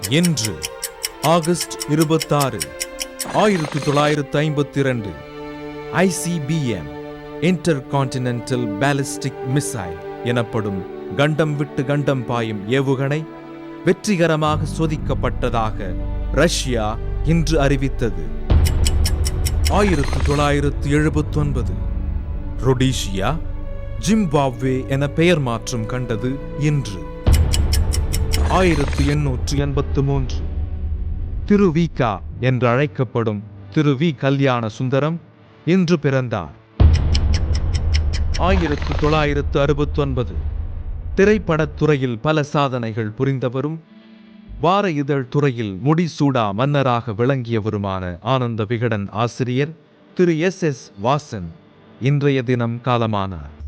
இன்று August 26, 1952 ICBM intercontinental ballistic missile எனப்படும் கண்டம் விட்டு கண்டம் பாயும் ஏவுகணை வெற்றிகரமாக சோதிக்கப்பட்டதாக ரஷ்யா இன்று அறிவித்தது. 1979 ரொடீசியா ஜிம்பாப்வே என பெயர் மாற்றம் கண்டது இன்று. 1883 திரு வி.க. என்று அழைக்கப்படும் திரு வி. கல்யாண சுந்தரம் இன்று பிறந்தார். 1969 திரைப்படத் துறையில் பல சாதனைகள் புரிந்தவரும் வார இதழ் துறையில் முடிசூடா மன்னராக விளங்கியவருமான ஆனந்த விகடன் ஆசிரியர் திரு S.S. வாசன் இன்றைய தினம் காலமானார்.